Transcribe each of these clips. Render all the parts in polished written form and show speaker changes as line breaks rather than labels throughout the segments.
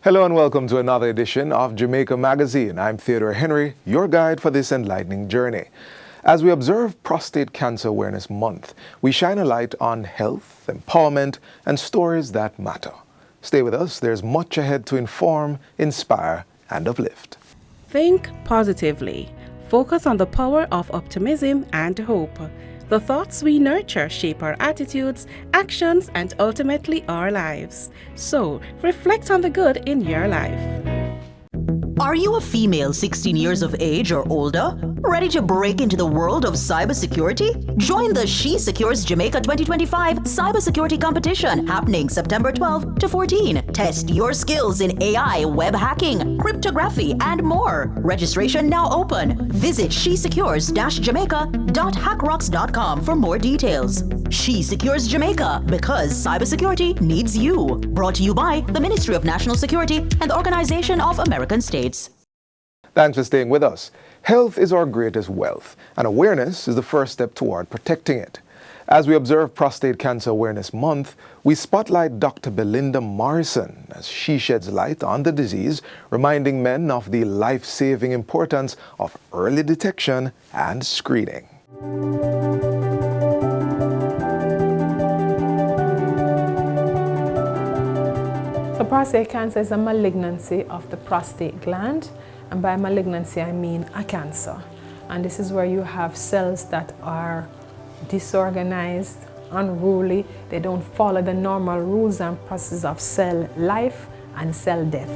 Hello and welcome to another edition of Jamaica Magazine. I'm Theodore Henry, your guide for this enlightening journey. As we observe Prostate Cancer Awareness Month, we shine a light on health, empowerment, and stories that matter. Stay with us, there's much ahead to inform, inspire, and uplift.
Think positively. Focus on the power of optimism and hope. The thoughts we nurture shape our attitudes, actions, and ultimately our lives. So, reflect on the good in your life.
Are you a female 16 years of age or older? Ready to break into the world of cybersecurity? Join the She Secures Jamaica 2025 Cybersecurity Competition happening September 12 to 14. Test your skills in AI, web hacking, cryptography, and more. Registration now open. Visit shesecures-jamaica.hackrocks.com for more details. She Secures Jamaica, because cybersecurity needs you. Brought to you by the Ministry of National Security and the Organization of American States.
Thanks for staying with us. Health is our greatest wealth, and awareness is the first step toward protecting it. As we observe Prostate Cancer Awareness Month, we spotlight Dr. Belinda Morrison as she sheds light on the disease, reminding men of the life-saving importance of early detection and screening.
So prostate cancer is a malignancy of the prostate gland, and by malignancy I mean a cancer. And this is where you have cells that are disorganized, unruly, they don't follow the normal rules and processes of cell life and cell death.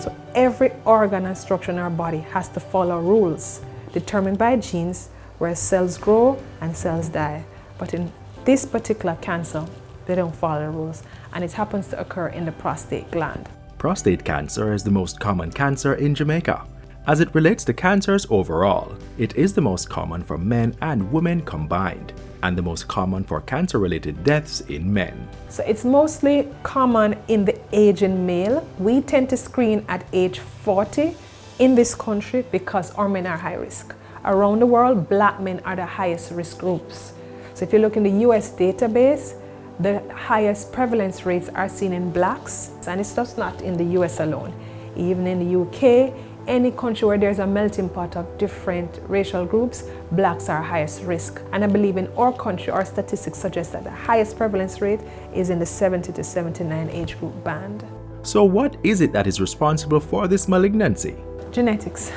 So every organ and structure in our body has to follow rules determined by genes where cells grow and cells die. But in this particular cancer, they don't follow the rules, and it happens to occur in the prostate gland.
Prostate cancer is the most common cancer in Jamaica. As it relates to cancers overall, it is the most common for men and women combined, and the most common for cancer-related deaths in men.
So it's mostly common in the aging male. We tend to screen at age 40 in this country because our men are high risk. Around the world, black men are the highest risk groups. So if you look in the US database, the highest prevalence rates are seen in blacks, and it's just not in the US alone. Even in the UK, any country where there's a melting pot of different racial groups, blacks are highest risk. And I believe in our country, our statistics suggest that the highest prevalence rate is in the 70 to 79 age group band.
So what is it that is responsible for this malignancy?
Genetics.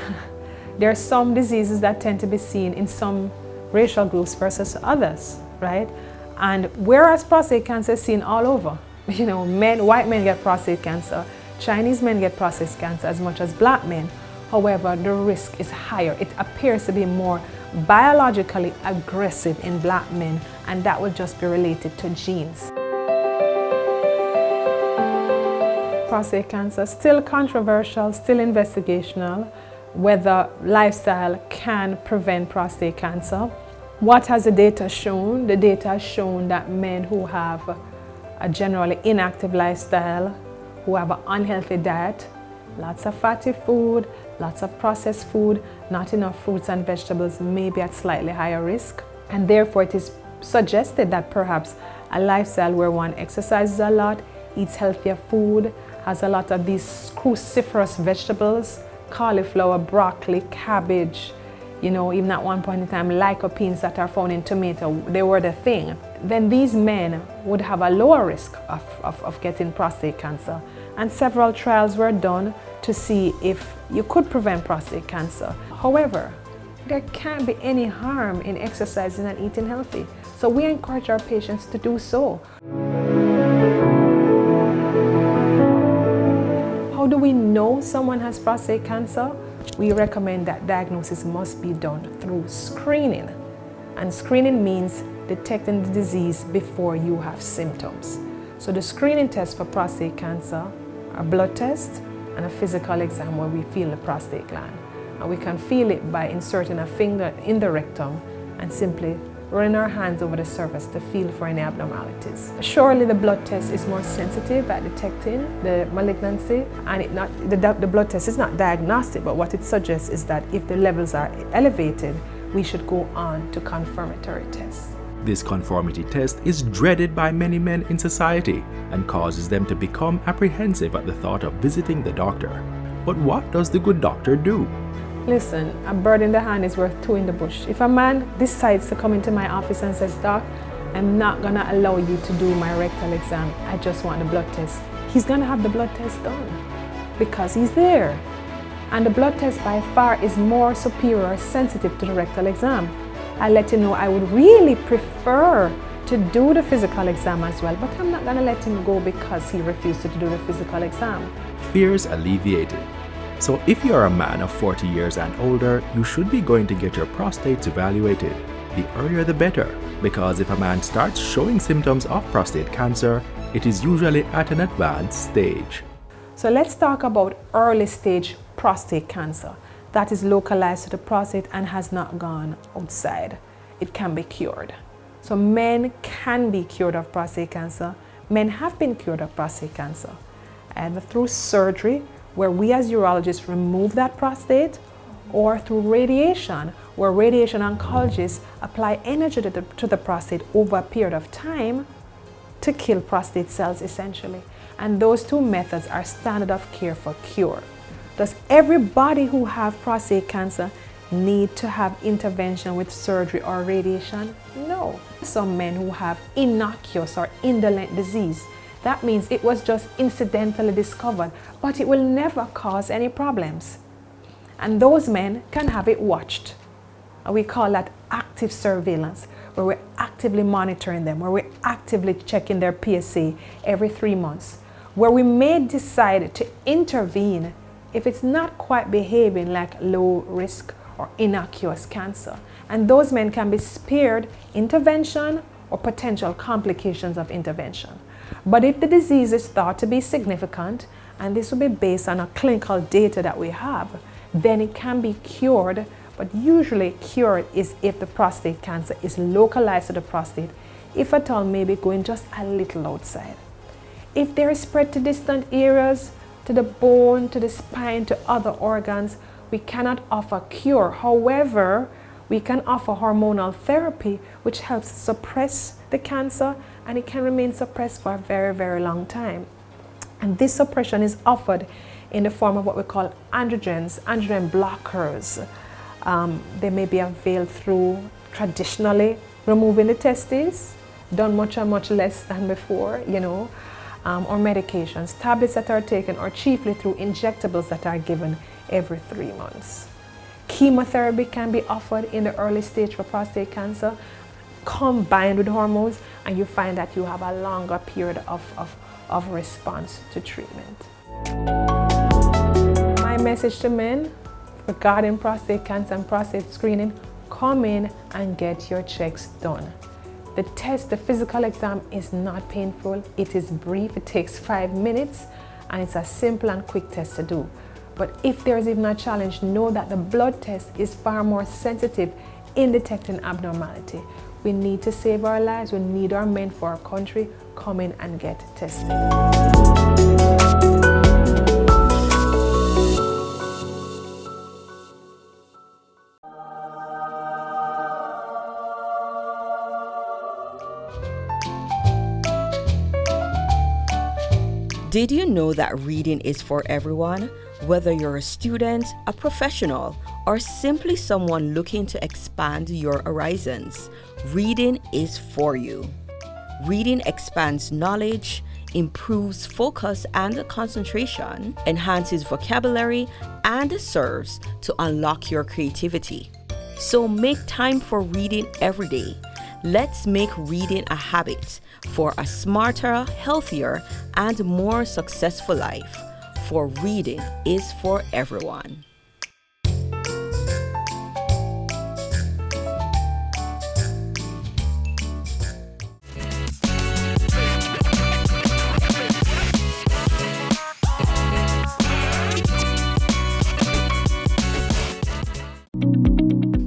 There are some diseases that tend to be seen in some racial groups versus others, right? And whereas prostate cancer is seen all over, you know, white men get prostate cancer, Chinese men get prostate cancer as much as black men. However, the risk is higher. It appears to be more biologically aggressive in black men, and that would just be related to genes. Prostate cancer, still controversial, still investigational, whether lifestyle can prevent prostate cancer. What has the data shown? The data has shown that men who have a generally inactive lifestyle, who have an unhealthy diet, lots of fatty food, lots of processed food, not enough fruits and vegetables, may be at slightly higher risk. And therefore it is suggested that perhaps a lifestyle where one exercises a lot, eats healthier food, has a lot of these cruciferous vegetables, cauliflower, broccoli, cabbage, you know, even at one point in time, lycopenes that are found in tomato, they were the thing. Then these men would have a lower risk of getting prostate cancer. And several trials were done to see if you could prevent prostate cancer. However, there can't be any harm in exercising and eating healthy. So we encourage our patients to do so. How do we know someone has prostate cancer? We recommend that diagnosis must be done through screening. And screening means detecting the disease before you have symptoms. So the screening test for prostate cancer, a blood test and a physical exam where we feel the prostate gland. And we can feel it by inserting a finger in the rectum and simply running our hands over the surface to feel for any abnormalities. Surely the blood test is more sensitive at detecting the malignancy, and the blood test is not diagnostic, but what it suggests is that if the levels are elevated, we should go on to confirmatory tests.
This conformity test is dreaded by many men in society and causes them to become apprehensive at the thought of visiting the doctor. But what does the good doctor do?
Listen, a bird in the hand is worth two in the bush. If a man decides to come into my office and says, Doc, I'm not gonna allow you to do my rectal exam, I just want the blood test, he's gonna have the blood test done because he's there. And the blood test by far is more superior or sensitive to the rectal exam. I let him know I would really prefer to do the physical exam as well, but I'm not gonna let him go because he refused to do the physical exam.
Fears alleviated. So if you're a man of 40 years and older, you should be going to get your prostates evaluated. The earlier the better, because if a man starts showing symptoms of prostate cancer, it is usually at an advanced stage.
So let's talk about early stage prostate cancer that is localized to the prostate and has not gone outside. It can be cured. So men can be cured of prostate cancer. Men have been cured of prostate cancer, either through surgery, where we as urologists remove that prostate, or through radiation, where radiation oncologists apply energy to the prostate over a period of time to kill prostate cells essentially. And those two methods are standard of care for cure. Does everybody who have prostate cancer need to have intervention with surgery or radiation? No. Some men who have innocuous or indolent disease, that means it was just incidentally discovered, but it will never cause any problems. And those men can have it watched. And we call that active surveillance, where we're actively monitoring them, where we're actively checking their PSA every 3 months, where we may decide to intervene if it's not quite behaving like low risk or innocuous cancer. And those men can be spared intervention or potential complications of intervention. But if the disease is thought to be significant, and this will be based on a clinical data that we have, then it can be cured. But usually cured is if the prostate cancer is localized to the prostate, if at all maybe going just a little outside. If they are spread to distant areas, to the bone, to the spine, to other organs, we cannot offer cure. However, we can offer hormonal therapy, which helps suppress the cancer, and it can remain suppressed for a very, very long time. And this suppression is offered in the form of what we call androgens, androgen blockers. They may be availed through traditionally removing the testes, done much less than before, or medications, tablets that are taken, or chiefly through injectables that are given every 3 months. Chemotherapy can be offered in the early stage for prostate cancer, combined with hormones, and you find that you have a longer period of response to treatment. My message to men regarding prostate cancer and prostate screening: come in and get your checks done. The test, the physical exam, is not painful. It is brief, it takes 5 minutes, and it's a simple and quick test to do. But if there is even a challenge, know that the blood test is far more sensitive in detecting abnormality. We need to save our lives. We need our men for our country. Come in and get tested.
Did you know that reading is for everyone? Whether you're a student, a professional, or simply someone looking to expand your horizons, reading is for you. Reading expands knowledge, improves focus and concentration, enhances vocabulary, and serves to unlock your creativity. So make time for reading every day. Let's make reading a habit for a smarter, healthier, and more successful life. For reading is for everyone.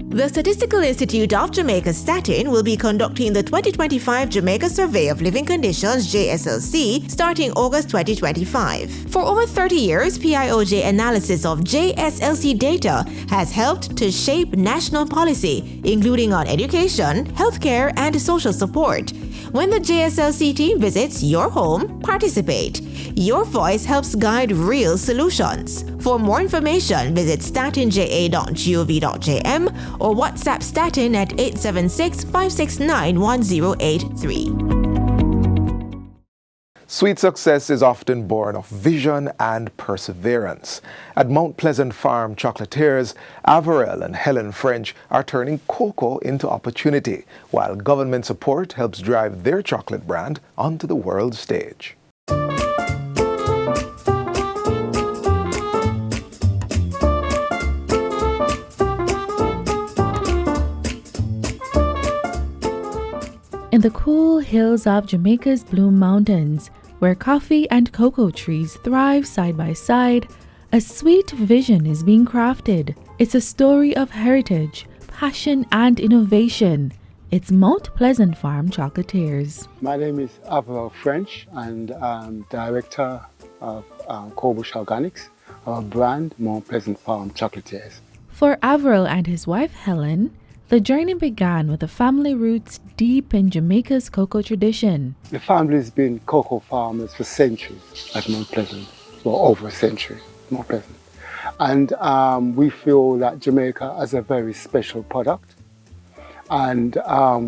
This Statistical Institute of Jamaica Statin will be conducting the 2025 Jamaica Survey of Living Conditions JSLC starting August 2025. For over 30 years, PIOJ analysis of JSLC data has helped to shape national policy, including on education, healthcare, and social support. When the JSLC team visits your home, participate. Your voice helps guide real solutions. For more information, visit statinja.gov.jm or WhatsApp Statin at 876-569-1083.
Sweet success is often born of vision and perseverance. At Mount Pleasant Farm Chocolatiers, Averell and Helen French are turning cocoa into opportunity, while government support helps drive their chocolate brand onto the world stage.
In the cool hills of Jamaica's Blue Mountains, where coffee and cocoa trees thrive side by side, a sweet vision is being crafted. It's a story of heritage, passion, and innovation. It's Mount Pleasant Farm Chocolatiers.
My name is Averell French, and I'm Director of Cobush Organics, our brand Mount Pleasant Farm Chocolatiers.
For Averell and his wife Helen, the journey began with the family roots deep in Jamaica's cocoa tradition.
The family's been cocoa farmers for centuries at Mount Pleasant, for over a century, Mount Pleasant. And we feel that Jamaica has a very special product. And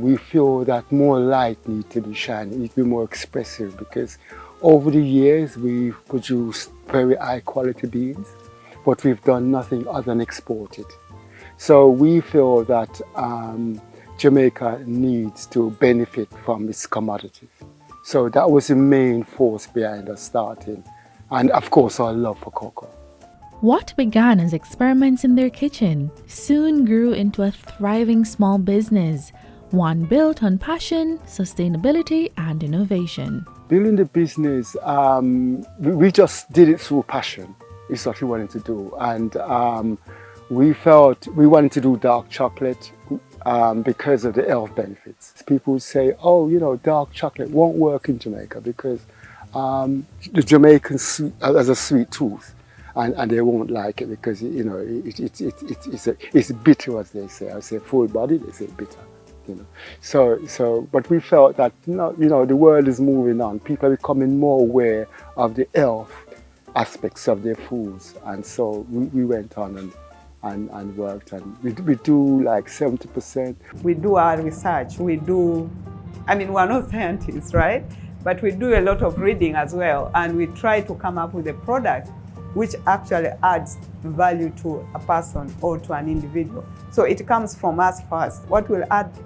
we feel that more light needs to be shined, it needs to be more expressive, because over the years we've produced very high quality beans, but we've done nothing other than export it. So we feel that Jamaica needs to benefit from its commodities. So that was the main force behind us starting. And of course, our love for cocoa.
What began as experiments in their kitchen soon grew into a thriving small business, one built on passion, sustainability, and innovation.
Building the business, we just did it through passion. It's what we wanted to do. And we felt we wanted to do dark chocolate because of the health benefits. People say, oh, you know, dark chocolate won't work in Jamaica because the Jamaicans has a sweet tooth, and they won't like it because, you know, it's bitter, as they say. I say full body, they say bitter. You know, so, but we felt that, you know, the world is moving on. People are becoming more aware of the health aspects of their foods, and so we went on and worked, and we do like 70%.
We do our research, we're not scientists, right? But we do a lot of reading as well, and we try to come up with a product which actually adds value to a person or to an individual. So it comes from us first. What will add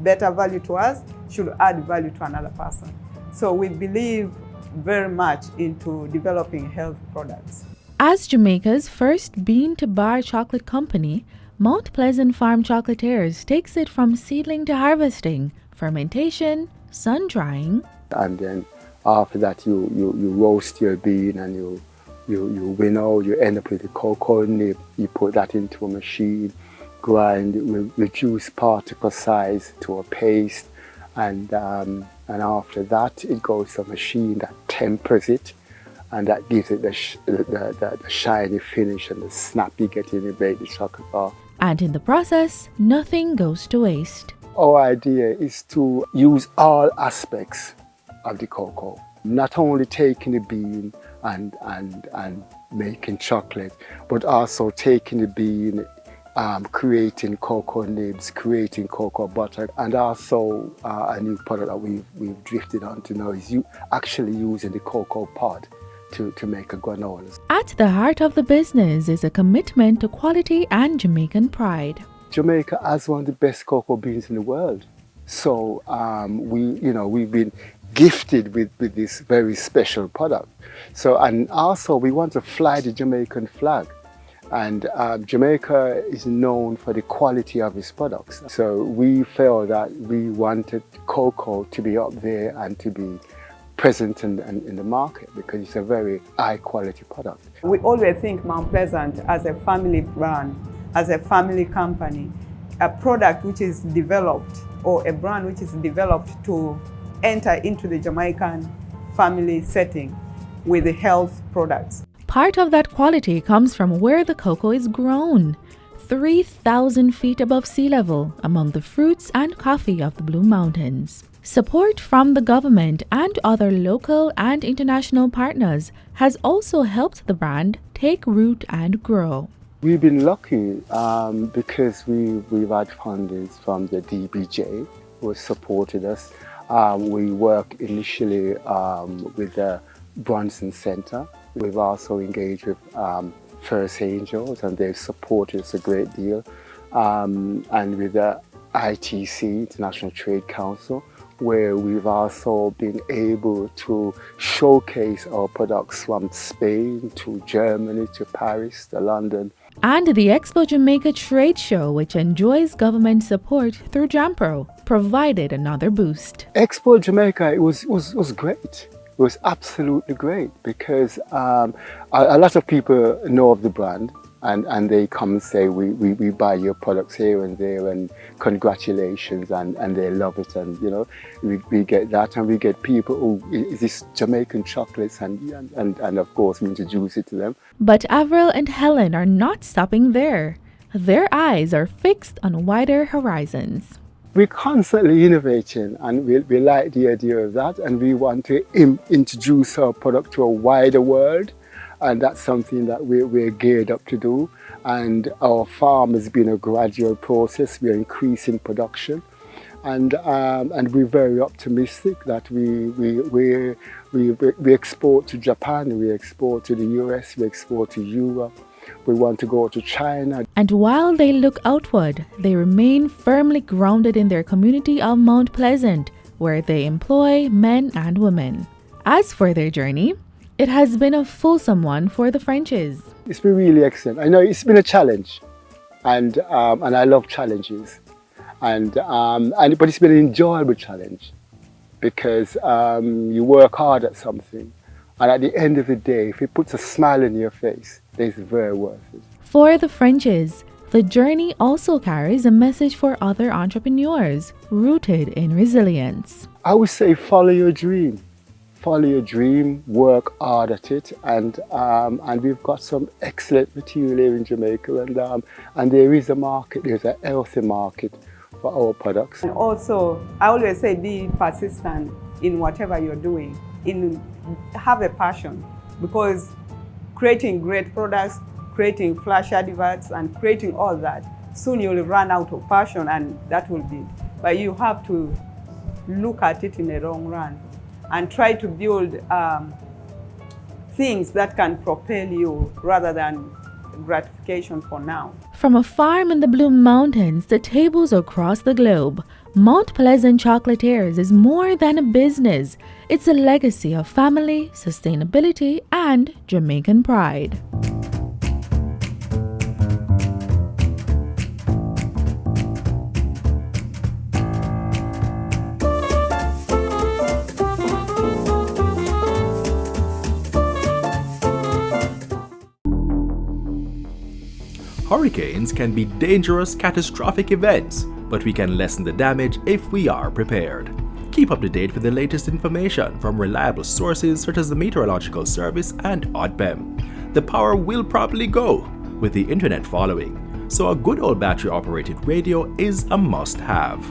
better value to us should add value to another person. So we believe very much into developing health products.
As Jamaica's first bean-to-bar chocolate company, Mount Pleasant Farm Chocolatiers takes it from seedling to harvesting, fermentation, sun-drying.
And then after that you roast your bean and you winnow, you end up with the cocoa nib, you put that into a machine, grind, reduce particle size to a paste, and after that it goes to a machine that tempers it, and that gives it the shiny finish and the snap you get in the baked chocolate bar.
And in the process, nothing goes to waste.
Our idea is to use all aspects of the cocoa, not only taking the bean and making chocolate, but also taking the bean, creating cocoa nibs, creating cocoa butter, and also a new product that we've drifted onto now is actually using the cocoa pod to make a granola.
At the heart of the business is a commitment to quality and Jamaican pride.
Jamaica has one of the best cocoa beans in the world. So we've been gifted with this very special product. So, and also we want to fly the Jamaican flag. And Jamaica is known for the quality of its products. So we felt that we wanted cocoa to be up there and to be present in the market because it's a very high quality product.
We always think Mount Pleasant as a family brand, as a family company. a product which is developed or a brand which is developed to enter into the Jamaican family setting with the health products.
Part of that quality comes from where the cocoa is grown, 3,000 feet above sea level among the fruits and coffee of the Blue Mountains. Support from the government and other local and international partners has also helped the brand take root and grow.
We've been lucky because we've had fundings from the DBJ who has supported us. We work initially with the Bronson Center. We've also engaged with First Angels, and they've supported us a great deal. And with the ITC, International Trade Council, where we've also been able to showcase our products from Spain to Germany to Paris to London.
And the Expo Jamaica trade show, which enjoys government support through JAMPRO, provided another boost.
Expo Jamaica, it was great. It was absolutely great because a lot of people know of the brand and they come and say, we buy your products here and there and congratulations, and they love it, and you know, we get that, and we get people who, is this Jamaican chocolates, and of course we introduce it to them.
But Avril and Helen are not stopping there. Their eyes are fixed on wider horizons.
We're constantly innovating, and we like the idea of that, and we want to introduce our product to a wider world, and that's something that we're geared up to do. And our farm has been a gradual process. We're increasing production, and we're very optimistic that we export to Japan, we export to the US, we export to Europe. We want to go to China.
And while they look outward, they remain firmly grounded in their community of Mount Pleasant, where they employ men and women. As for their journey, it has been a fulsome one for the Frenches.
It's been really excellent. I know it's been a challenge, and I love challenges, but it's been an enjoyable challenge because you work hard at something, and at the end of the day, if it puts a smile on your face, it's very worth it.
For the Frenches, the journey also carries a message for other entrepreneurs rooted in resilience.
I would say follow your dream. Follow your dream, work hard at it, and we've got some excellent material here in Jamaica, and there is a market, there's a healthy market for our products.
And also, I always say be persistent in whatever you're doing, have a passion, because creating great products, creating flash adverts, and creating all that, soon you'll run out of passion, and that will be. But you have to look at it in the long run and try to build things that can propel you rather than gratification for now.
From a farm in the Blue Mountains to tables across the globe, Mount Pleasant Chocolatiers is more than a business. It's a legacy of family, sustainability, and Jamaican pride.
Hurricanes can be dangerous, catastrophic events, but we can lessen the damage if we are prepared. Keep up to date with the latest information from reliable sources such as the Meteorological Service and ODPEM. The power will probably go with the internet following, so a good old battery-operated radio is a must-have.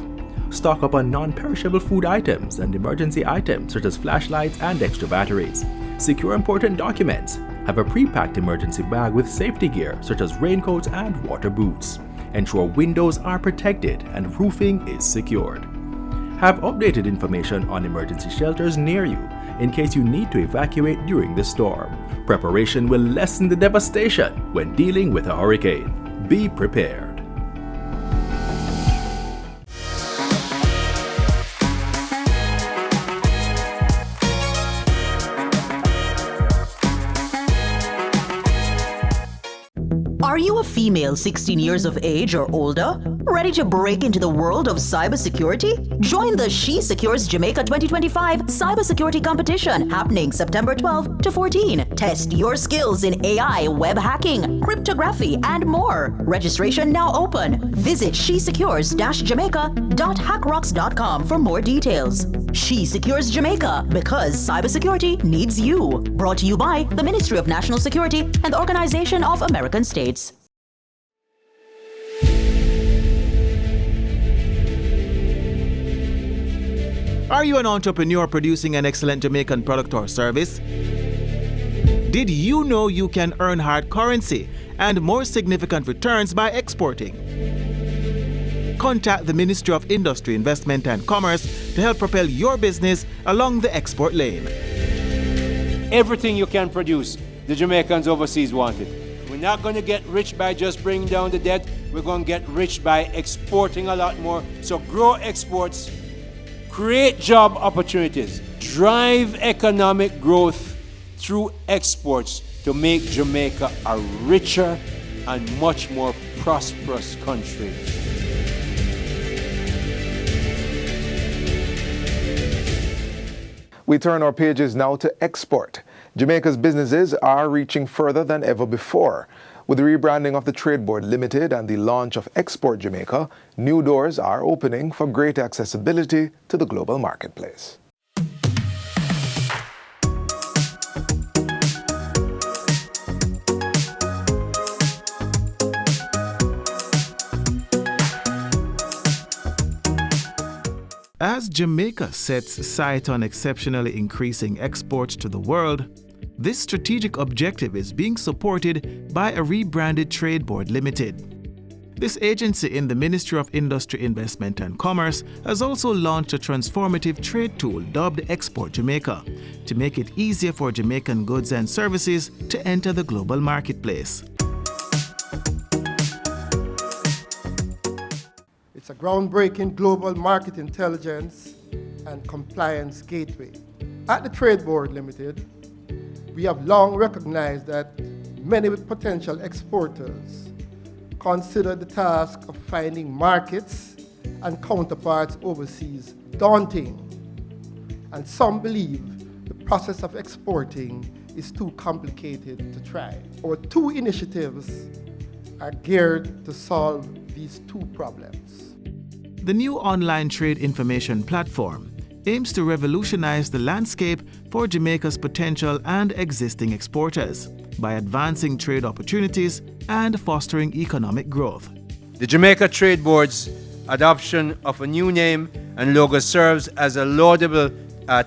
Stock up on non-perishable food items and emergency items such as flashlights and extra batteries. Secure important documents. Have a pre-packed emergency bag with safety gear such as raincoats and water boots. Ensure windows are protected and roofing is secured. Have updated information on emergency shelters near you in case you need to evacuate during the storm. Preparation will lessen the devastation when dealing with a hurricane. Be prepared.
Are you a female female 16 years of age or older? Ready to break into the world of cybersecurity? Join the She Secures Jamaica 2025 Cybersecurity Competition happening September 12 to 14. Test your skills in AI, web hacking, cryptography, and more. Registration now open. Visit shesecures-jamaica.hackrocks.com for more details. She Secures Jamaica, because cybersecurity needs you. Brought to you by the Ministry of National Security and the Organization of American States.
Are you an entrepreneur producing an excellent Jamaican product or service? Did you know you can earn hard currency and more significant returns by exporting? Contact the Ministry of Industry, Investment and Commerce to help propel your business along the export lane.
Everything you can produce, the Jamaicans overseas want it. We're not going to get rich by just bringing down the debt. We're going to get rich by exporting a lot more. So grow exports, create job opportunities, drive economic growth through exports to make Jamaica a richer and much more prosperous country.
We turn our pages now to export. Jamaica's businesses are reaching further than ever before. With the rebranding of the Trade Board Limited and the launch of Export Jamaica, new doors are opening for greater accessibility to the global marketplace.
As Jamaica sets sight on exceptionally increasing exports to the world, this strategic objective is being supported by a rebranded Trade Board Limited. This agency in the Ministry of Industry, Investment and Commerce has also launched a transformative trade tool dubbed Export Jamaica to make it easier for Jamaican goods and services to enter the global marketplace.
It's a groundbreaking global market intelligence and compliance gateway. At the Trade Board Limited, we have long recognized that many potential exporters consider the task of finding markets and counterparts overseas daunting, and some believe the process of exporting is too complicated to try. Our two initiatives are geared to solve these two problems.
The new online trade information platform aims to revolutionize the landscape for Jamaica's potential and existing exporters by advancing trade opportunities and fostering economic growth.
The Jamaica Trade Board's adoption of a new name and logo serves as a laudable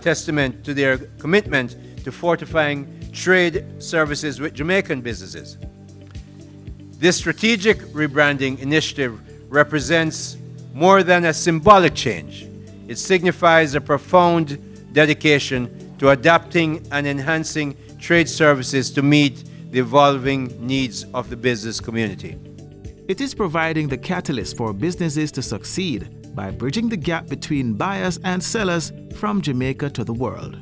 testament to their commitment to fortifying trade services with Jamaican businesses. This strategic rebranding initiative represents more than a symbolic change. It signifies a profound dedication to adapting and enhancing trade services to meet the evolving needs of the business community.
It is providing the catalyst for businesses to succeed by bridging the gap between buyers and sellers from Jamaica to the world.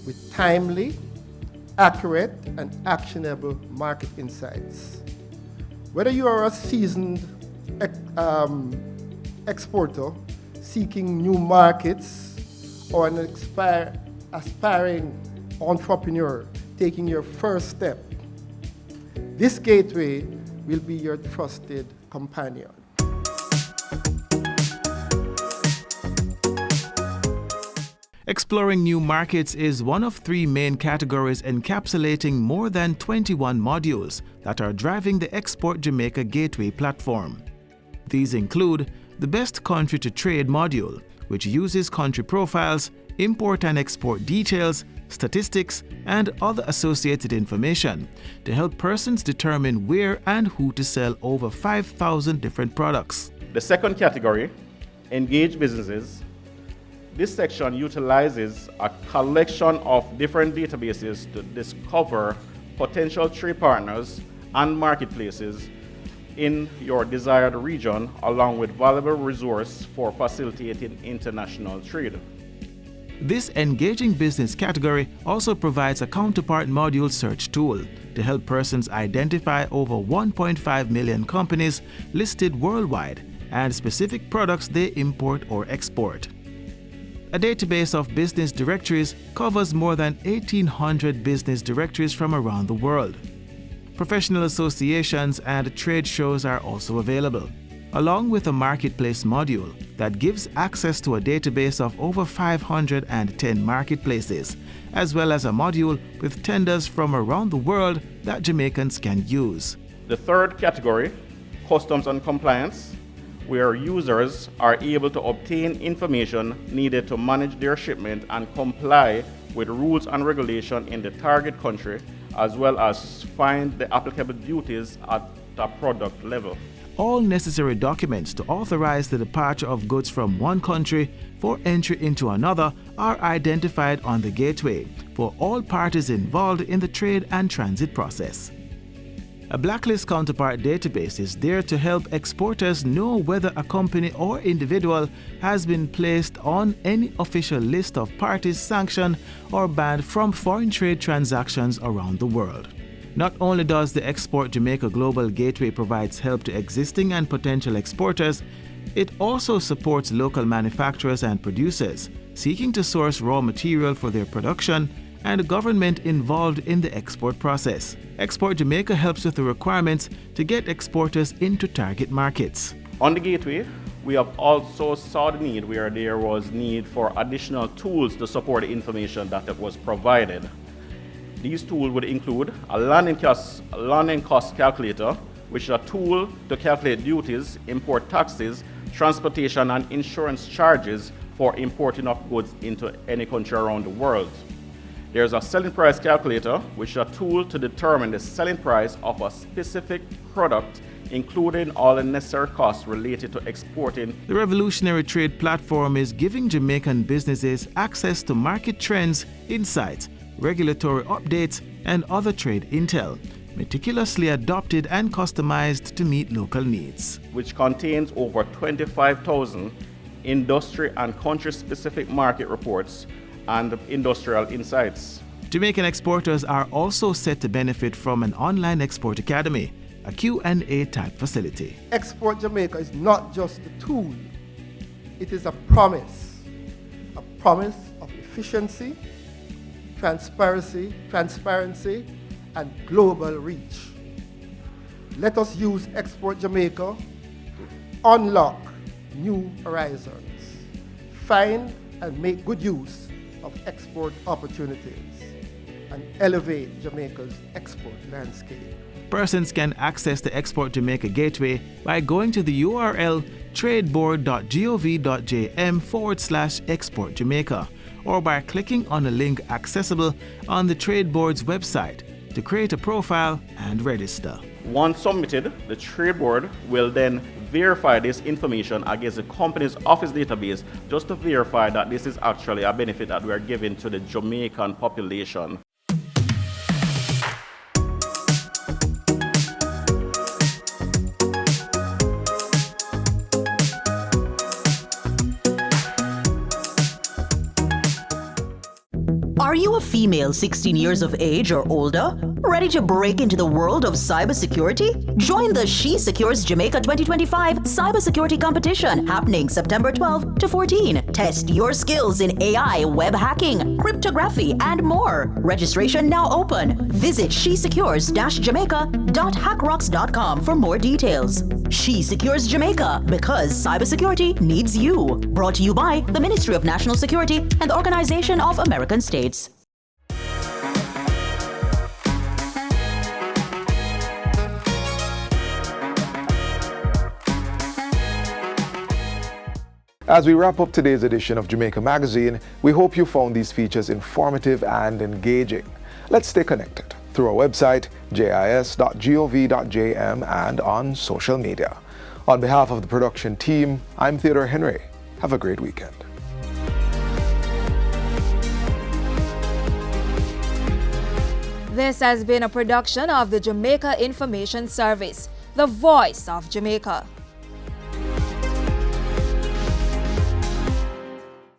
With timely, accurate, and actionable market insights. Whether you are a seasoned exporter seeking new markets or an aspiring entrepreneur taking your first step, this gateway will be your trusted companion.
Exploring new markets is one of three main categories encapsulating more than 21 modules that are driving the Export Jamaica Gateway platform. These include the Best Country to Trade module, which uses country profiles, import and export details, statistics, and other associated information to help persons determine where and who to sell over 5,000 different products.
The second category, Engage Businesses. This section utilizes a collection of different databases to discover potential trade partners and marketplaces in your desired region, along with valuable resource for facilitating international trade.
This engaging business category also provides a counterpart module search tool to help persons identify over 1.5 million companies listed worldwide and specific products they import or export. A database of business directories covers more than 1,800 business directories from around the world. Professional associations and trade shows are also available, along with a marketplace module that gives access to a database of over 510 marketplaces, as well as a module with tenders from around the world that Jamaicans can use.
The third category, customs and compliance, where users are able to obtain information needed to manage their shipment and comply with rules and regulation in the target country, as well as find the applicable duties at the product level.
All necessary documents to authorize the departure of goods from one country for entry into another are identified on the gateway for all parties involved in the trade and transit process. A blacklist counterpart database is there to help exporters know whether a company or individual has been placed on any official list of parties sanctioned or banned from foreign trade transactions around the world. Not only does the Export Jamaica Global Gateway provides help to existing and potential exporters, it also supports local manufacturers and producers seeking to source raw material for their production and the government involved in the export process. Export Jamaica helps with the requirements to get exporters into target markets.
On the gateway, we have also saw the need where there was need for additional tools to support the information that was provided. These tools would include a landing cost calculator, which is a tool to calculate duties, import taxes, transportation and insurance charges for importing of goods into any country around the world. There's a selling price calculator, which is a tool to determine the selling price of a specific product, including all the necessary costs related to exporting.
The revolutionary trade platform is giving Jamaican businesses access to market trends, insights, regulatory updates, and other trade intel, meticulously adopted and customized to meet local needs.
Which contains over 25,000 industry and country-specific market reports and industrial insights.
Jamaican exporters are also set to benefit from an online export academy, a Q&A type facility.
Export Jamaica is not just a tool, it is a promise of efficiency, transparency, and global reach. Let us use Export Jamaica to unlock new horizons, find and make good use of export opportunities, and elevate Jamaica's export landscape.
Persons can access the Export Jamaica Gateway by going to the URL tradeboard.gov.jm/Export Jamaica, or by clicking on a link accessible on the Trade Board's website to create a profile and register.
Once submitted, the Trade Board will then verify this information against the company's office database just to verify that this is actually a benefit that we are giving to the Jamaican population.
Are you a female 16 years of age or older? Ready to break into the world of cybersecurity? Join the She Secures Jamaica 2025 Cybersecurity Competition happening September 12 to 14. Test your skills in AI, web hacking, cryptography, and more. Registration now open. Visit shesecures-jamaica.hackrocks.com for more details. She Secures Jamaica, because cybersecurity needs you. Brought to you by the Ministry of National Security and the Organization of American States.
As we wrap up today's edition of Jamaica Magazine, we hope you found these features informative and engaging. Let's stay connected through our website, jis.gov.jm, and on social media. On behalf of the production team, I'm Theodore Henry. Have a great weekend.
This has been a production of the Jamaica Information Service, the voice of Jamaica.